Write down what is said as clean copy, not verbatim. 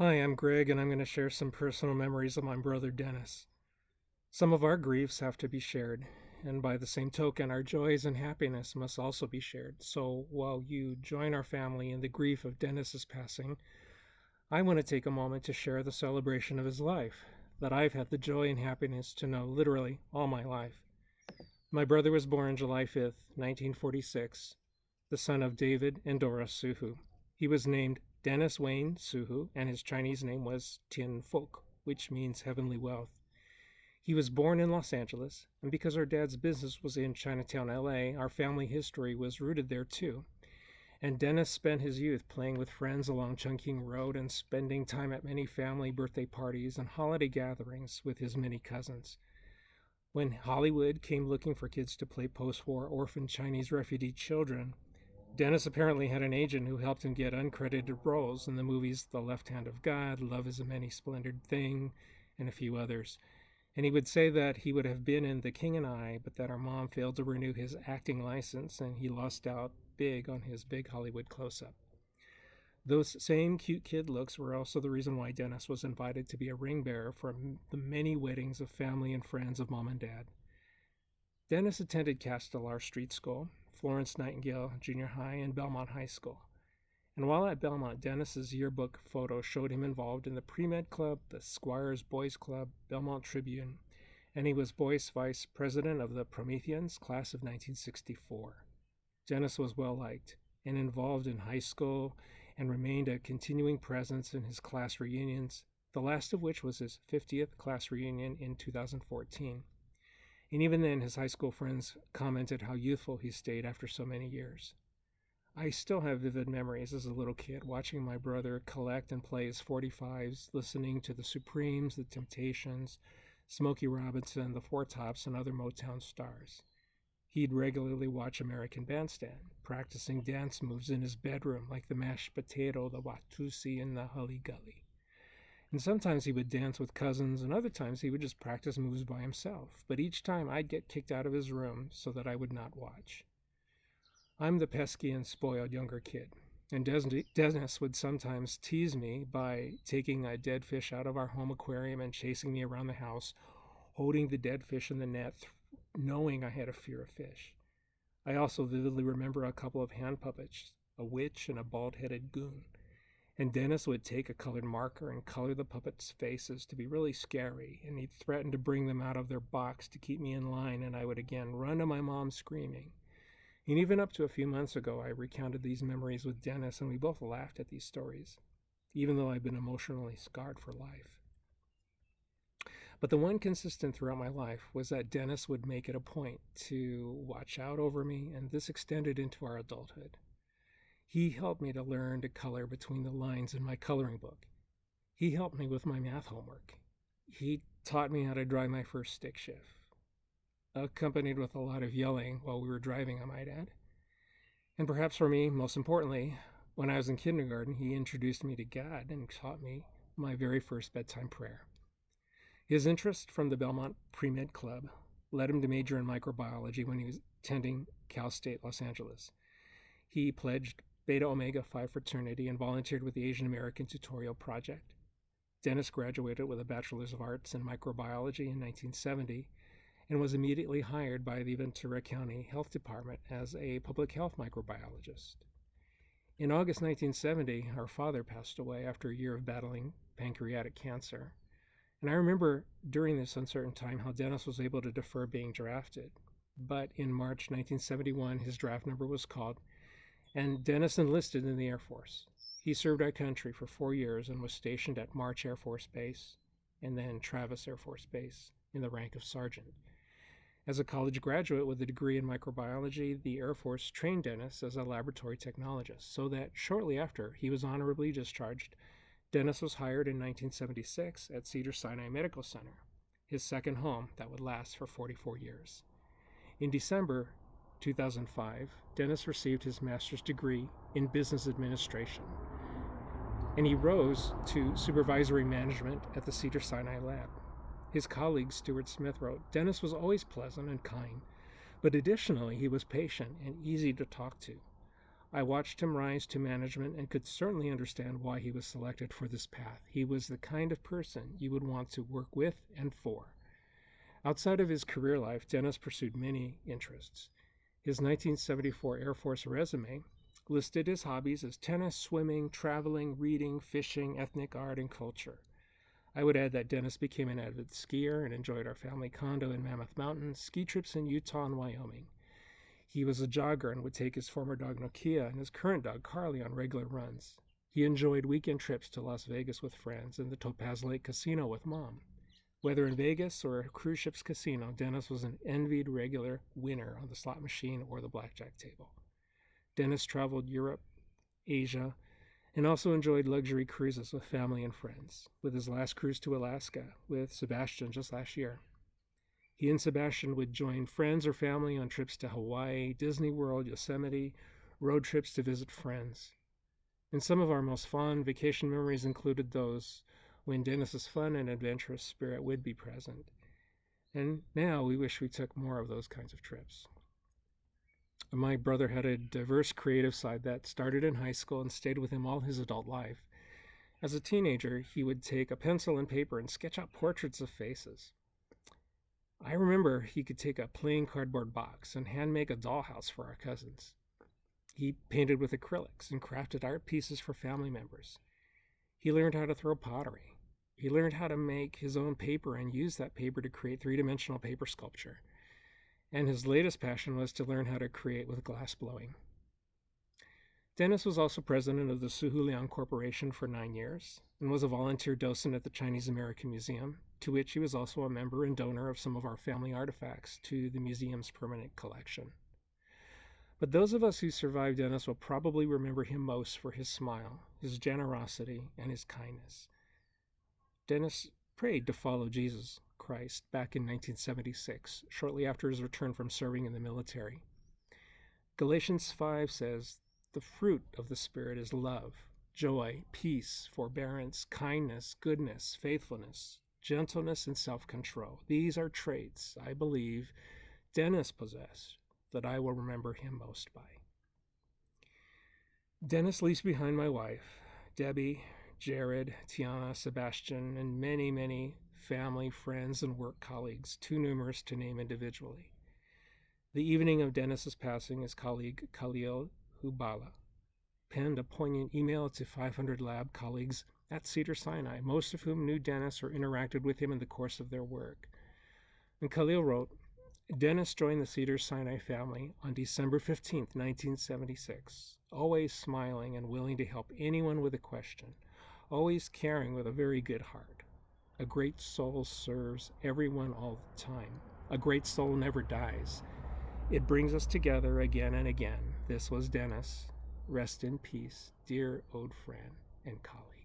Hi, I'm Greg, and I'm going to share some personal memories of my brother Dennis. Some of our griefs have to be shared, and by the same token, our joys and happiness must also be shared. So while you join our family in the grief of Dennis's passing, I want to take a moment to share the celebration of his life that I've had the joy and happiness to know literally all my life. My brother was born July 5th, 1946, the son of David and Dora Soohoo. He was named Dennis Wayne Soohoo, and his Chinese name was Tien Fok, which means heavenly wealth. He was born in Los Angeles, and because our dad's business was in Chinatown, LA, our family history was rooted there too. And Dennis spent his youth playing with friends along Chungking Road and spending time at many family birthday parties and holiday gatherings with his many cousins. When Hollywood came looking for kids to play post war orphan Chinese refugee children, Dennis apparently had an agent who helped him get uncredited roles in the movies The Left Hand of God, Love is a Many Splendid Thing, and a few others. And he would say that he would have been in The King and I, but that our mom failed to renew his acting license and he lost out big on his big Hollywood close up. Those same cute kid looks were also the reason why Dennis was invited to be a ring bearer for the many weddings of family and friends of mom and dad. Dennis attended Castelar Street School, Florence Nightingale Junior High, and Belmont High School. And while at Belmont, Dennis's yearbook photo showed him involved in the Pre-Med Club, the Squires Boys Club, Belmont Tribune, and he was Boyce Vice President of the Prometheans, class of 1964. Dennis was well liked and involved in high school and remained a continuing presence in his class reunions, the last of which was his 50th class reunion in 2014. And even then, his high school friends commented how youthful he stayed after so many years. I still have vivid memories as a little kid watching my brother collect and play his 45s, listening to the Supremes, the Temptations, Smokey Robinson, the Four Tops, and other Motown stars. He'd regularly watch American Bandstand, practicing dance moves in his bedroom like the mashed potato, the Watusi, and the Hully Gully. And sometimes he would dance with cousins, and other times he would just practice moves by himself. But each time I'd get kicked out of his room so that I would not watch. I'm the pesky and spoiled younger kid, and Dennis would sometimes tease me by taking a dead fish out of our home aquarium and chasing me around the house, holding the dead fish in the net, knowing I had a fear of fish. I also vividly remember a couple of hand puppets, a witch and a bald-headed goon. And Dennis would take a colored marker and color the puppets' faces to be really scary, and he'd threaten to bring them out of their box to keep me in line, and I would again run to my mom screaming. And even up to a few months ago, I recounted these memories with Dennis, and we both laughed at these stories, even though I've been emotionally scarred for life. But the one consistent throughout my life was that Dennis would make it a point to watch out over me, and this extended into our adulthood. He helped me to learn to color between the lines in my coloring book. He helped me with my math homework. He taught me how to drive my first stick shift, accompanied with a lot of yelling while we were driving, I might add. And perhaps for me, most importantly, when I was in kindergarten, he introduced me to God and taught me my very first bedtime prayer. His interest from the Belmont Pre-Med Club led him to major in microbiology when he was attending Cal State Los Angeles. He pledged Beta Omega Phi fraternity and volunteered with the Asian American Tutorial Project. Dennis graduated with a Bachelor's of Arts in Microbiology in 1970 and was immediately hired by the Ventura County Health Department as a public health microbiologist. In August 1970, our father passed away after a year of battling pancreatic cancer. And I remember during this uncertain time how Dennis was able to defer being drafted. But in March 1971, his draft number was called, and Dennis enlisted in the Air Force. He served our country for 4 years and was stationed at March Air Force Base and then Travis Air Force Base in the rank of sergeant. As a college graduate with a degree in microbiology, the Air Force trained Dennis as a laboratory technologist, so that shortly after he was honorably discharged, Dennis was hired in 1976 at Cedars-Sinai Medical Center, his second home that would last for 44 years. In December 2005, Dennis received his master's degree in business administration, and he rose to supervisory management at the Cedars-Sinai lab. His colleague Stuart Smith wrote, "Dennis was always pleasant and kind, but additionally he was patient and easy to talk to. I watched him rise to management and could certainly understand why he was selected for this path. He was the kind of person you would want to work with and for. Outside of his career life, Dennis pursued many interests. His 1974 Air Force resume listed his hobbies as tennis, swimming, traveling, reading, fishing, ethnic art, and culture. I would add that Dennis became an avid skier and enjoyed our family condo in Mammoth Mountain, ski trips in Utah and Wyoming. He was a jogger and would take his former dog Nokia and his current dog Carly on regular runs. He enjoyed weekend trips to Las Vegas with friends and the Topaz Lake Casino with Mom. Whether in Vegas or a cruise ship's casino, Dennis was an envied regular winner on the slot machine or the blackjack table. Dennis traveled Europe, Asia, and also enjoyed luxury cruises with family and friends, with his last cruise to Alaska with Sebastian just last year. He and Sebastian would join friends or family on trips to Hawaii, Disney World, Yosemite, road trips to visit friends. And some of our most fond vacation memories included those when Dennis's fun and adventurous spirit would be present. And now we wish we took more of those kinds of trips. My brother had a diverse creative side that started in high school and stayed with him all his adult life. As a teenager, he would take a pencil and paper and sketch out portraits of faces. I remember he could take a plain cardboard box and hand make a dollhouse for our cousins. He painted with acrylics and crafted art pieces for family members. He learned how to throw pottery. He learned how to make his own paper and use that paper to create three-dimensional paper sculpture. And his latest passion was to learn how to create with glass blowing. Dennis was also president of the Soohoo Corporation for 9 years and was a volunteer docent at the Chinese American Museum, to which he was also a member and donor of some of our family artifacts to the museum's permanent collection. But those of us who survived Dennis will probably remember him most for his smile, his generosity, and his kindness. Dennis prayed to follow Jesus Christ back in 1976, shortly after his return from serving in the military. Galatians 5 says, "The fruit of the Spirit is love, joy, peace, forbearance, kindness, goodness, faithfulness, gentleness, and self-control. These are traits, I believe, Dennis possessed, that I will remember him most by." Dennis leaves behind my wife, Debbie, Jared, Tiana, Sebastian, and many, many family, friends, and work colleagues, too numerous to name individually. The evening of Dennis's passing, his colleague Khalil Hubala penned a poignant email to 500 lab colleagues at Cedars-Sinai, most of whom knew Dennis or interacted with him in the course of their work. And Khalil wrote, "Dennis joined the Cedars-Sinai family on December 15, 1976, always smiling and willing to help anyone with a question, always caring with a very good heart. A great soul serves everyone all the time. A great soul never dies. It brings us together again and again. This was Dennis. Rest in peace, dear old friend and colleague."